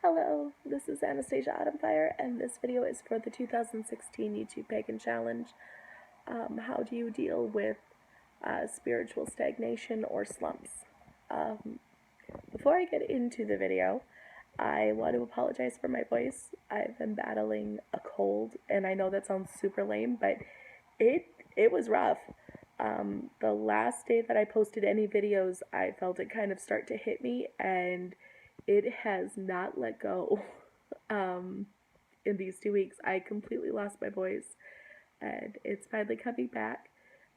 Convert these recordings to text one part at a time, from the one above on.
Hello, this is Anastasia Autumnfire, and this video is for the 2016 YouTube Pagan Challenge. How do you deal with spiritual stagnation or slumps? Before I get into the video, I want to apologize for my voice. I've been battling a cold, and I know that sounds super lame, but it was rough. The last day that I posted any videos, I felt it kind of start to hit me, and it has not let go. In these 2 weeks, I completely lost my voice, and it's finally coming back,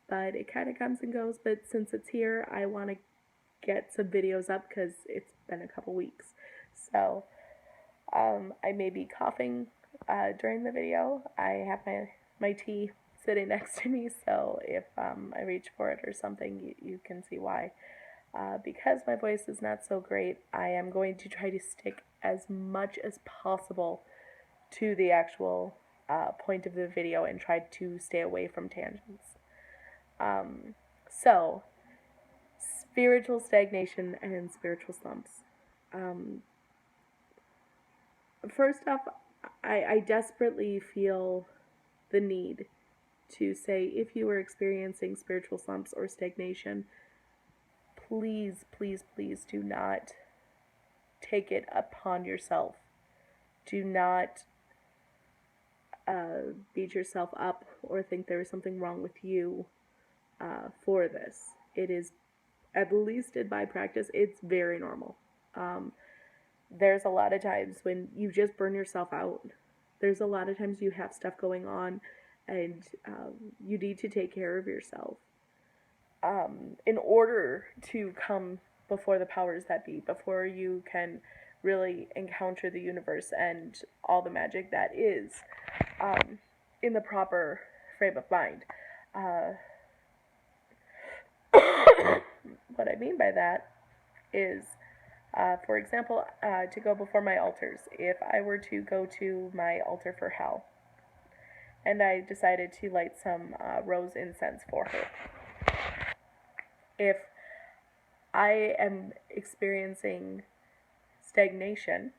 but it kind of comes and goes. But since it's here, I want to get some videos up because it's been a couple weeks. So I may be coughing during the video. I have my tea sitting next to me, so if I reach for it or something, you can see why. Because my voice is not so great, I am going to try to stick as much as possible to the actual point of the video and try to stay away from tangents. So, spiritual stagnation and spiritual slumps. First off, I desperately feel the need to say, if you are experiencing spiritual slumps or stagnation, please, please, please do not take it upon yourself. Do not beat yourself up or think there is something wrong with you for this. It is, at least in my practice, it's very normal. There's a lot of times when you just burn yourself out. There's a lot of times you have stuff going on and you need to take care of yourself. In order to come before the powers that be, before you can really encounter the universe and all the magic that is in the proper frame of mind. What I mean by that is, for example, to go before my altars. If I were to go to my altar for hell, and I decided to light some rose incense for her, if I am experiencing stagnation,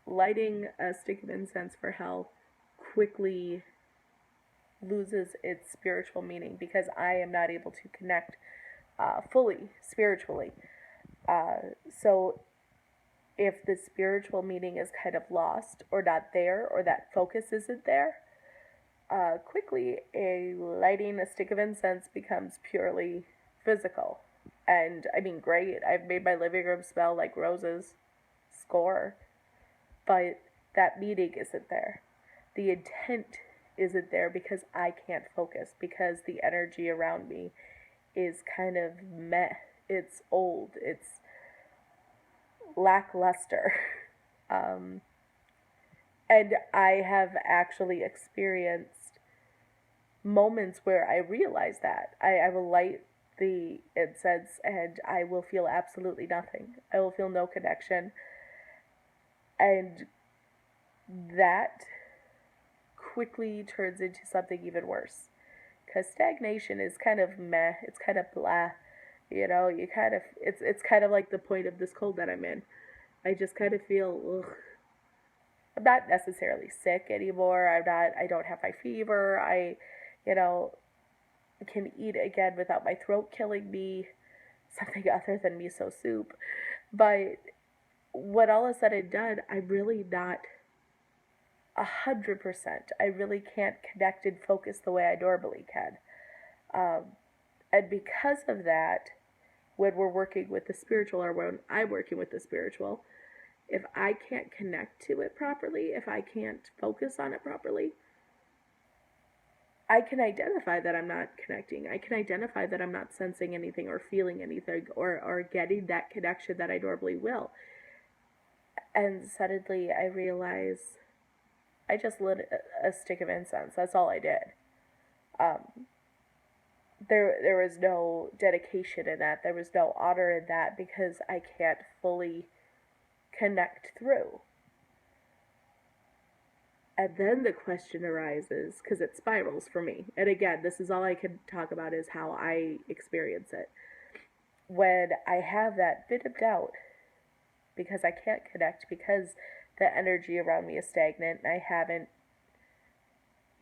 lighting a stick of incense for hell quickly loses its spiritual meaning because I am not able to connect fully spiritually. So if the spiritual meaning is kind of lost or not there, or that focus isn't there, quickly lighting a stick of incense becomes purely physical. And I mean, great, I've made my living room smell like roses, score, but that meaning isn't there. The intent isn't there because I can't focus, because the energy around me is kind of meh. It's old, it's lackluster. And I have actually experienced moments where I realize that. I will light the incense and I will feel absolutely nothing. I will feel no connection. And that quickly turns into something even worse. Because stagnation is kind of meh, it's kind of blah. You know, it's kind of like the point of this cold that I'm in. I just kind of feel, ugh. I'm not necessarily sick anymore. I don't have my fever. I can eat again without my throat killing me, something other than miso soup. But when all is said and done, I'm really not 100%. I really can't connect and focus the way I normally can. And because of that, when we're working with the spiritual, or when I'm working with the spiritual, if I can't connect to it properly, if I can't focus on it properly, I can identify that I'm not connecting. I can identify that I'm not sensing anything or feeling anything or getting that connection that I normally will. And suddenly I realize I just lit a stick of incense. That's all I did. There was no dedication in that. There was no honor in that because I can't fully connect through. And then the question arises, because it spirals for me. And again, this is all I can talk about is how I experience it. When I have that bit of doubt, because I can't connect, because the energy around me is stagnant and I haven't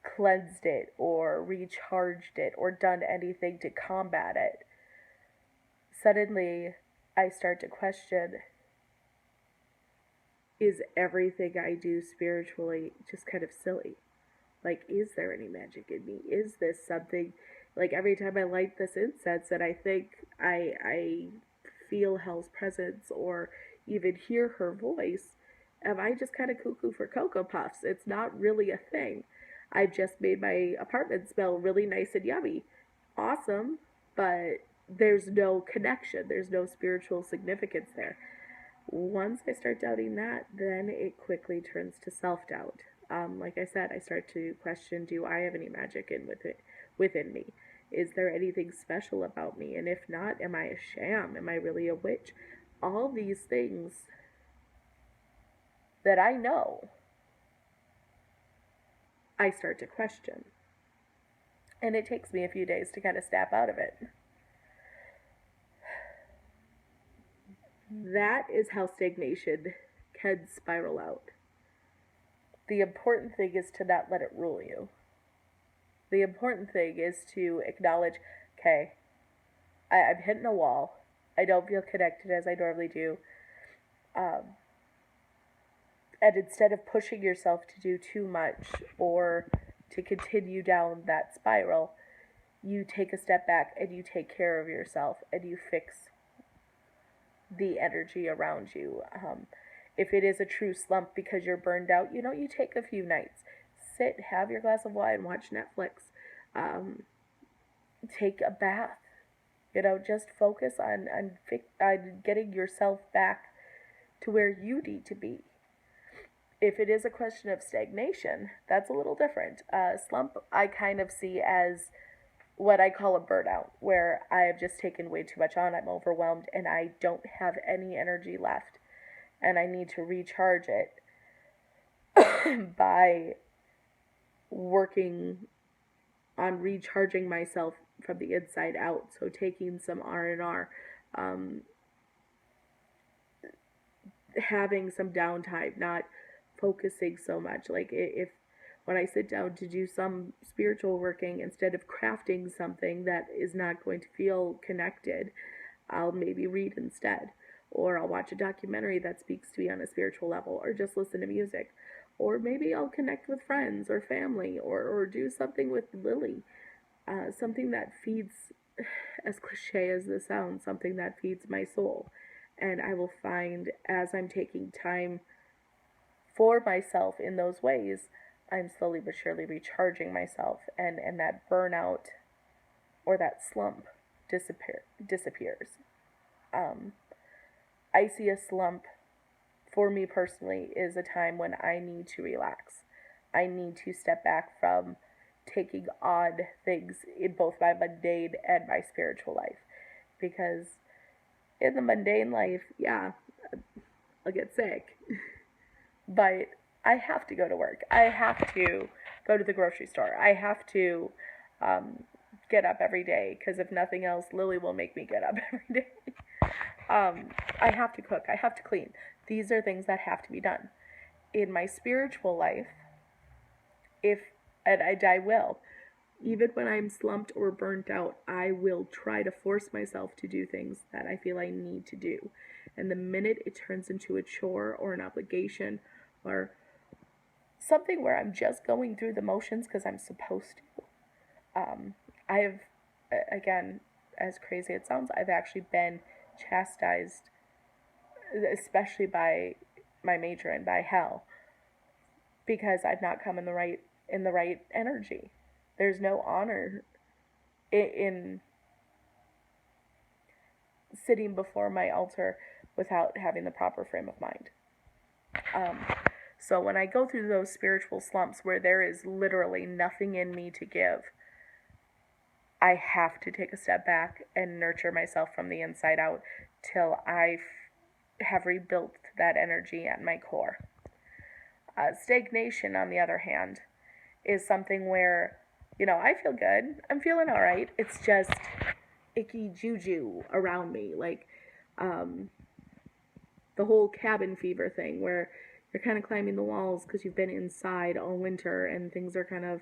cleansed it or recharged it or done anything to combat it. Suddenly, I start to question, is everything I do spiritually just kind of silly? Like, is there any magic in me? Is this something, like, every time I light this incense and I think I feel hell's presence or even hear her voice, am I just kind of cuckoo for Cocoa Puffs? It's not really a thing. I've just made my apartment smell really nice and yummy. Awesome, but there's no connection. There's no spiritual significance there. Once I start doubting that, then it quickly turns to self doubt. Like I said, I start to question: do I have any magic within me? Is there anything special about me? And if not, am I a sham? Am I really a witch? All these things that I know, I start to question. And it takes me a few days to kind of snap out of it. That is how stagnation can spiral out. The important thing is to not let it rule you. The important thing is to acknowledge, okay, I'm hitting a wall. I don't feel connected as I normally do. Um, and instead of pushing yourself to do too much or to continue down that spiral, you take a step back and you take care of yourself and you fix the energy around you. If it is a true slump because you're burned out, you take a few nights. Sit, have your glass of wine, watch Netflix, um, take a bath. Just focus on getting yourself back to where you need to be. If it is a question of stagnation, that's a little different. Slump, I kind of see as what I call a burnout, where I have just taken way too much on, I'm overwhelmed, and I don't have any energy left. And I need to recharge it by working on recharging myself from the inside out. So taking some R&R, having some downtime, not focusing so much. Like if when I sit down to do some spiritual working, instead of crafting something that is not going to feel connected, I'll maybe read instead. Or I'll watch a documentary that speaks to me on a spiritual level, or just listen to music. Or maybe I'll connect with friends or family, or do something with Lily. Something that feeds, as cliche as this sounds, something that feeds my soul. And I will find, as I'm taking time for myself in those ways, I'm slowly but surely recharging myself, and that burnout or that slump disappears. Um, I see a slump, for me personally, is a time when I need to relax. I need to step back from taking on things in both my mundane and my spiritual life. Because in the mundane life, yeah, I'll get sick. But I have to go to work. I have to go to the grocery store. I have to get up every day, because if nothing else, Lily will make me get up every day. I have to cook. I have to clean. These are things that have to be done. In my spiritual life, and I will, even when I'm slumped or burnt out, I will try to force myself to do things that I feel I need to do. And the minute it turns into a chore or an obligation or something where I'm just going through the motions because I'm supposed to, I have, again, as crazy as it sounds, I've actually been chastised, especially by my matron, by hell, because I've not come in the right energy. There's no honor in sitting before my altar without having the proper frame of mind. So when I go through those spiritual slumps where there is literally nothing in me to give, I have to take a step back and nurture myself from the inside out till I have rebuilt that energy at my core. Stagnation, on the other hand, is something where, I feel good. I'm feeling all right. It's just icky juju around me. Like, the the whole cabin fever thing where you're kind of climbing the walls because you've been inside all winter and things are kind of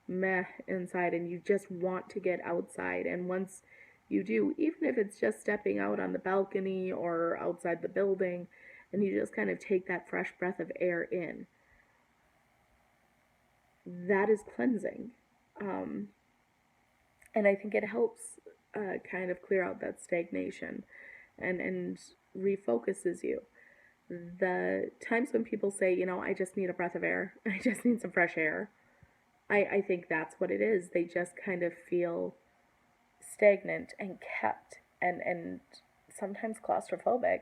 meh inside and you just want to get outside. And once you do, even if it's just stepping out on the balcony or outside the building, and you just kind of take that fresh breath of air in, that is cleansing. Um, and I think it helps kind of clear out that stagnation and refocuses you. The times when people say, I just need a breath of air, I just need some fresh air, I think that's what it is. They just kind of feel stagnant and kept and sometimes claustrophobic,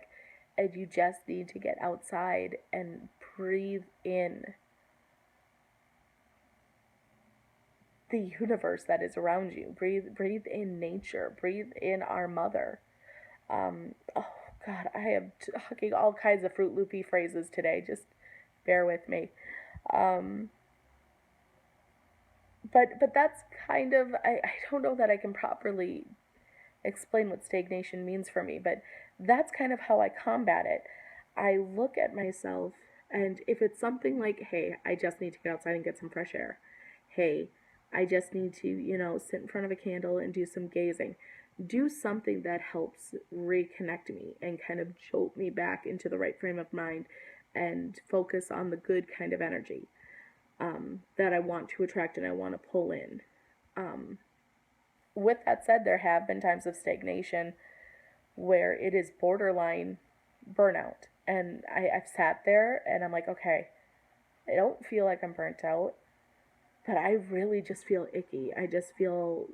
and you just need to get outside and breathe in the universe that is around you. Breathe in nature. Breathe in our mother. Oh God, I am talking all kinds of Fruit Loopy phrases today. Just bear with me. Um, but that's kind of I don't know that I can properly explain what stagnation means for me, but that's kind of how I combat it. I look at myself, and if it's something like, hey, I just need to get outside and get some fresh air. Hey, I just need to, sit in front of a candle and do some gazing. Do something that helps reconnect me and kind of jolt me back into the right frame of mind and focus on the good kind of energy that I want to attract and I want to pull in. Um, with that said, there have been times of stagnation where it is borderline burnout. And I've sat there and I'm like, okay, I don't feel like I'm burnt out, but I really just feel icky. I just feel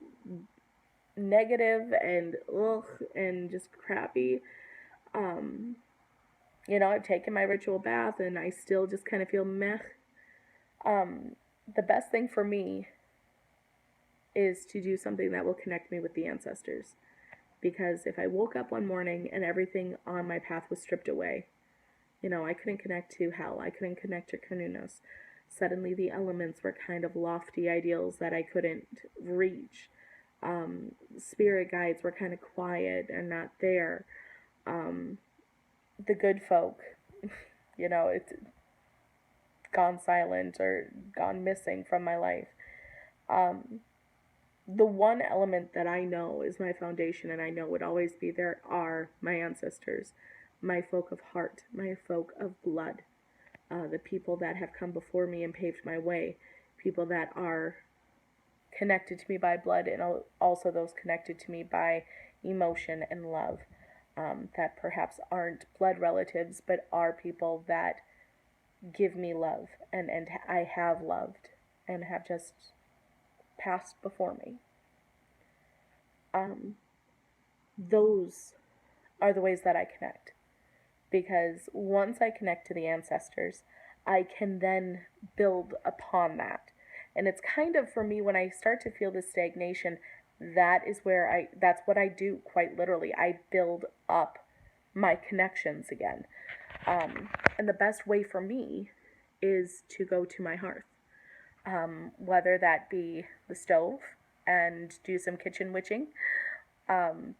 negative and ugh and just crappy. Um, I've taken my ritual bath and I still just kind of feel meh. The best thing for me is to do something that will connect me with the ancestors. Because if I woke up one morning and everything on my path was stripped away, I couldn't connect to hell, I couldn't connect to Kanunos. Suddenly the elements were kind of lofty ideals that I couldn't reach. Spirit guides were kind of quiet and not there. The good folk, it's gone silent or gone missing from my life. The one element that I know is my foundation and I know would always be there are my ancestors, my folk of heart, my folk of blood, the people that have come before me and paved my way, people that are connected to me by blood and also those connected to me by emotion and love, that perhaps aren't blood relatives but are people that give me love and I have loved and have just passed before me. Those are the ways that I connect. Because once I connect to the ancestors, I can then build upon that. And it's kind of for me when I start to feel this stagnation, that's what I do quite literally. I build up my connections again. And the best way for me is to go to my hearth. Whether that be the stove and do some kitchen witching,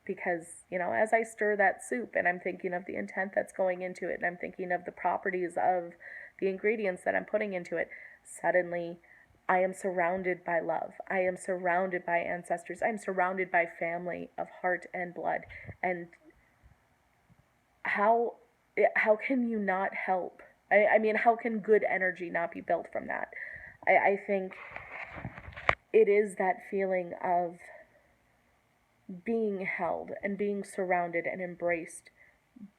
because, as I stir that soup and I'm thinking of the intent that's going into it and I'm thinking of the properties of the ingredients that I'm putting into it, suddenly I am surrounded by love. I am surrounded by ancestors. I'm surrounded by family of heart and blood. And how can you not help? I mean, how can good energy not be built from that? I think it is that feeling of being held and being surrounded and embraced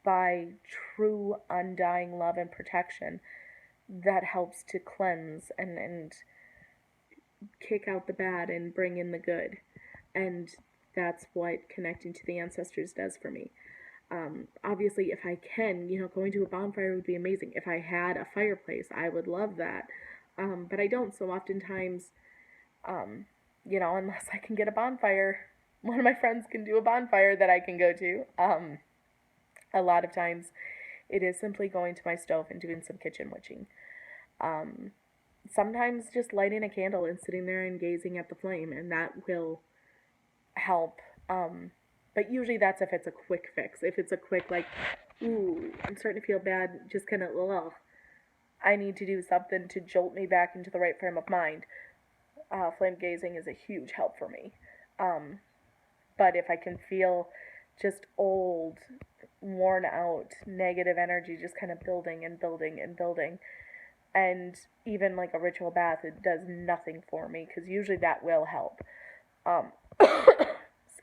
by true undying love and protection that helps to cleanse and kick out the bad and bring in the good. And that's what connecting to the ancestors does for me. Obviously, if I can, going to a bonfire would be amazing. If I had a fireplace, I would love that. But I don't, so oftentimes, unless I can get a bonfire, one of my friends can do a bonfire that I can go to. A lot of times, it is simply going to my stove and doing some kitchen witching. Sometimes just lighting a candle and sitting there and gazing at the flame, and that will help. But usually that's if it's a quick fix. If it's a quick, ooh, I'm starting to feel bad, just kind of, ugh. I need to do something to jolt me back into the right frame of mind. Flame gazing is a huge help for me. Um, but if I can feel just old, worn out, negative energy just kind of building and building and building, and even like a ritual bath, it does nothing for me because usually that will help. Um,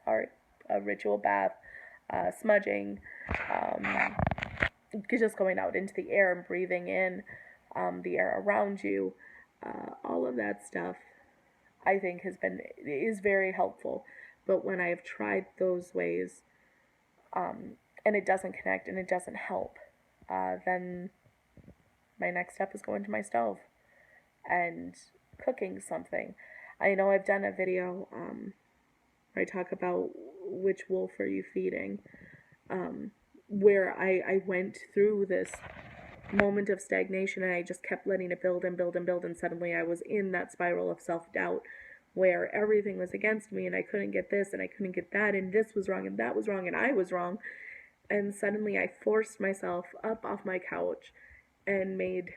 sorry, a ritual bath, smudging, um, just going out into the air and breathing in the air around you, all of that stuff I think is very helpful. But when I've tried those ways, and it doesn't connect and it doesn't help, then my next step is going to my stove and cooking something. I know I've done a video where I talk about which wolf are you feeding, where I went through this moment of stagnation and I just kept letting it build and build and build, and suddenly I was in that spiral of self-doubt where everything was against me and I couldn't get this and I couldn't get that and this was wrong and that was wrong and I was wrong. And suddenly I forced myself up off my couch and made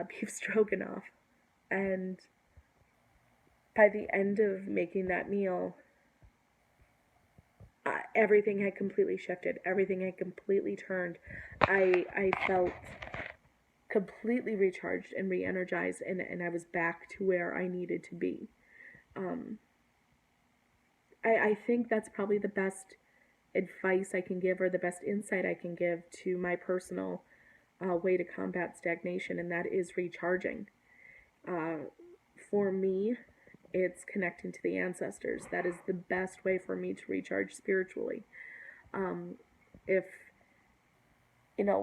beef stroganoff. And by the end of making that meal, everything had completely shifted. Everything had completely turned. I felt completely recharged and re-energized, and I was back to where I needed to be. I think that's probably the best advice I can give, or the best insight I can give to my personal way to combat stagnation, and that is recharging. For me, it's connecting to the ancestors. That is the best way for me to recharge spiritually. If,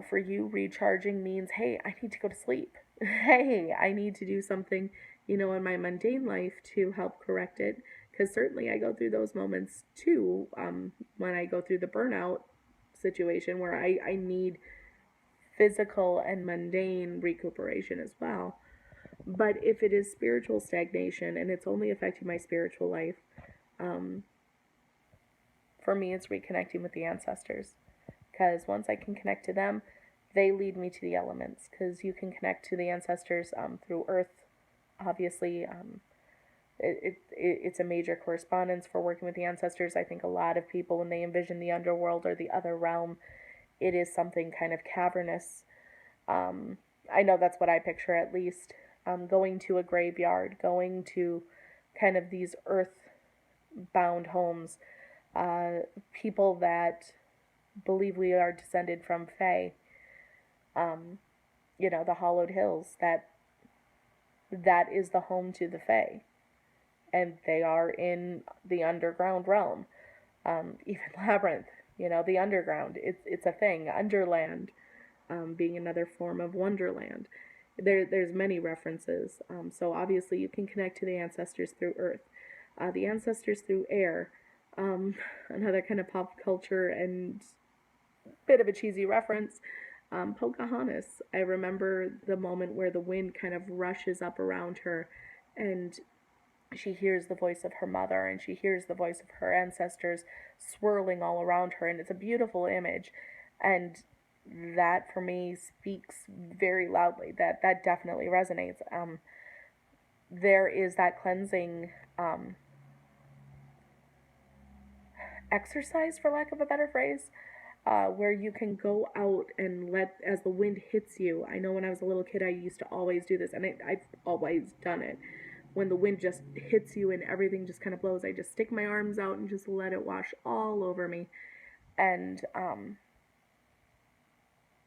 for you, recharging means, hey, I need to go to sleep. Hey, I need to do something, in my mundane life to help correct it. Because certainly I go through those moments too, when I go through the burnout situation where I need physical and mundane recuperation as well. But if it is spiritual stagnation and it's only affecting my spiritual life, for me it's reconnecting with the ancestors. Because once I can connect to them, they lead me to the elements. Because you can connect to the ancestors through earth, obviously. It's a major correspondence for working with the ancestors. I think a lot of people, when they envision the underworld or the other realm, it is something kind of cavernous. I know that's what I picture, at least. Going to a graveyard, going to kind of these earth-bound homes, people that believe we are descended from Fae, the hollowed hills, that is the home to the Fae. And they are in the underground realm. Even Labyrinth, the underground, it's a thing. Underland, being another form of Wonderland. There's many references. So obviously you can connect to the ancestors through earth. The ancestors through air. Another kind of pop culture and bit of a cheesy reference. Pocahontas. I remember the moment where the wind kind of rushes up around her and she hears the voice of her mother and she hears the voice of her ancestors swirling all around her, and it's a beautiful image. And that for me speaks very loudly. That definitely resonates. There is that cleansing exercise, for lack of a better phrase, where you can go out and as the wind hits you. I know when I was a little kid I used to always do this, and I've always done it. When the wind just hits you and everything just kind of blows, I just stick my arms out and just let it wash all over me. And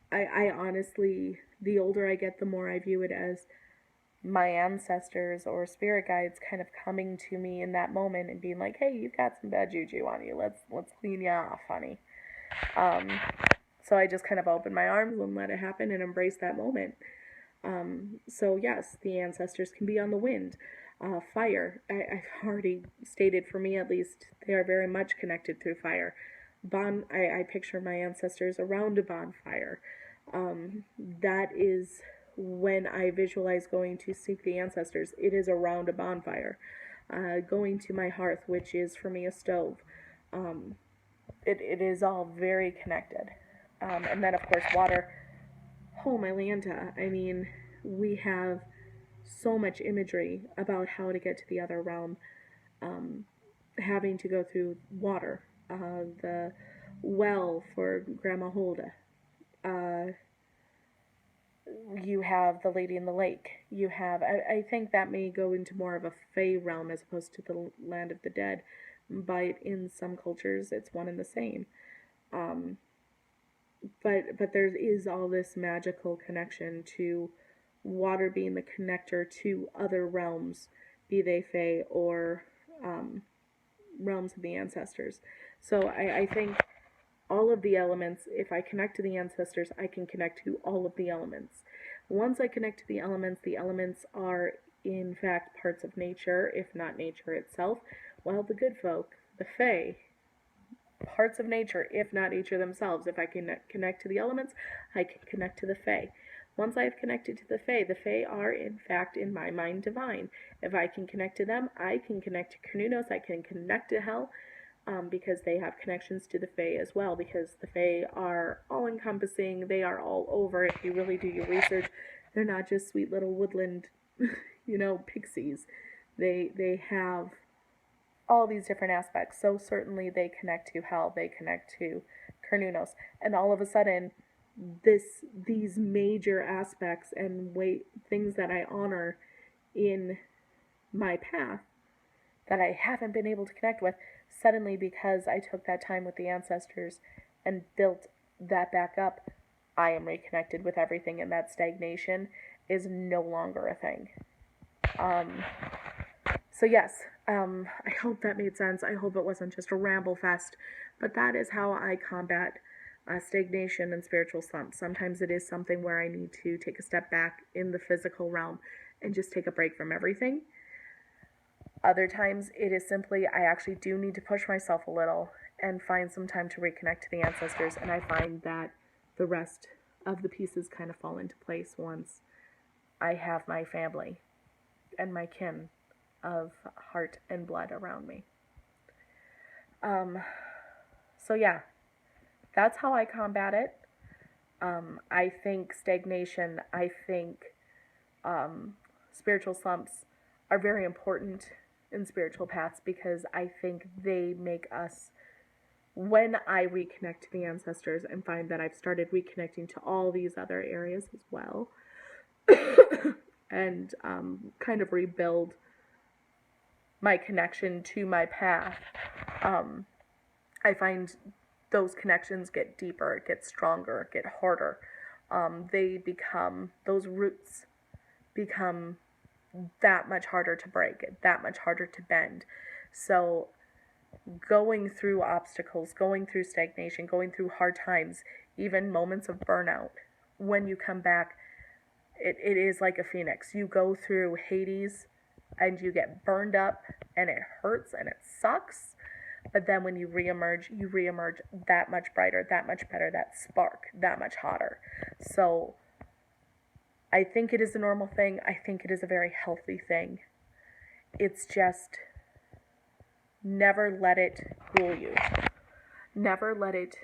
I honestly, the older I get, the more I view it as my ancestors or spirit guides kind of coming to me in that moment and being like, hey, you've got some bad juju on you. Let's clean you off, honey. So I just kind of open my arms and let it happen and embrace that moment. So yes, the ancestors can be on the wind. Fire, I've already stated, for me at least, they are very much connected through fire. I picture my ancestors around a bonfire. That is when I visualize going to seek the ancestors. It is around a bonfire. Going to my hearth, which is for me a stove. It is all very connected. And then, of course, water. Oh, my Lanta. I mean, we have so much imagery about how to get to the other realm, um, having to go through water. The well for Grandma Hulda. Uh, you have the Lady in the Lake. You have, I think that may go into more of a Fey realm as opposed to the land of the dead, but in some cultures it's one and the same. Um, but there is all this magical connection to water being the connector to other realms, be they Fey or um, realms of the ancestors. So I think all of the elements, if I connect to the ancestors, I can connect to all of the elements. Once I connect to the elements are in fact parts of nature, if not nature itself, while the good folk, the Fae, parts of nature, if not nature themselves. If I can connect to the elements, I can connect to the Fae. Once I have connected to the Fae are in fact in my mind divine. If I can connect to them, I can connect to Cernunnos, I can connect to Hell, because they have connections to the Fae as well, because the Fae are all-encompassing, they are all over. If you really do your research, they're not just sweet little woodland, pixies. They have all these different aspects. So certainly they connect to Hell, they connect to Cernunnos, and all of a sudden, these major aspects and things that I honor in my path that I haven't been able to connect with, suddenly because I took that time with the ancestors and built that back up, I am reconnected with everything, and that stagnation is no longer a thing. So yes, I hope that made sense. I hope it wasn't just a ramble fest, but that is how I combat stagnation and spiritual slumps. Sometimes it is something where I need to take a step back in the physical realm and just take a break from everything. Other times it is simply I actually do need to push myself a little and find some time to reconnect to the ancestors, and I find that the rest of the pieces kind of fall into place once I have my family and my kin of heart and blood around me. So yeah, that's how I combat it. I think stagnation, spiritual slumps are very important in spiritual paths, because I think they make us, when I reconnect to the ancestors and find that I've started reconnecting to all these other areas as well, and kind of rebuild my connection to my path, I find those connections get deeper, get stronger, get harder. Those roots become that much harder to break, that much harder to bend. So going through obstacles, going through stagnation, going through hard times, even moments of burnout, when you come back, it is like a phoenix. You go through Hades and you get burned up and it hurts and it sucks. But then when you reemerge that much brighter, that much better, that spark, that much hotter. So I think it is a normal thing. I think it is a very healthy thing. It's just, never let it fool you. Never let it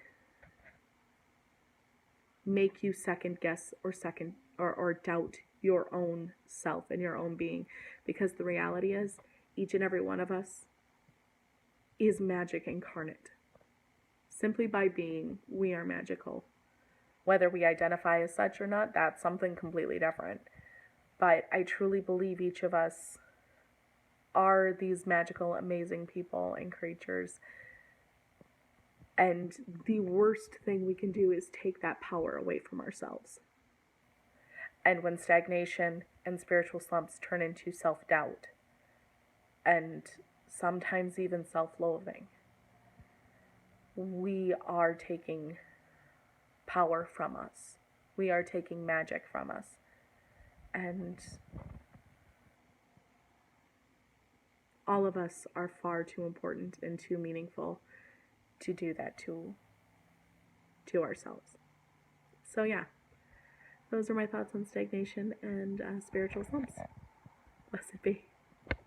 make you second guess or doubt your own self and your own being. Because the reality is, each and every one of us is magic incarnate. Simply by being, we are magical. Whether we identify as such or not, that's something completely different. But I truly believe each of us are these magical, amazing people and creatures. And the worst thing we can do is take that power away from ourselves. And when stagnation and spiritual slumps turn into self-doubt, and sometimes even self-loathing, we are taking power from us. We are taking magic from us. And all of us are far too important and too meaningful to do that to ourselves. So yeah, those are my thoughts on stagnation and spiritual slumps. Blessed be.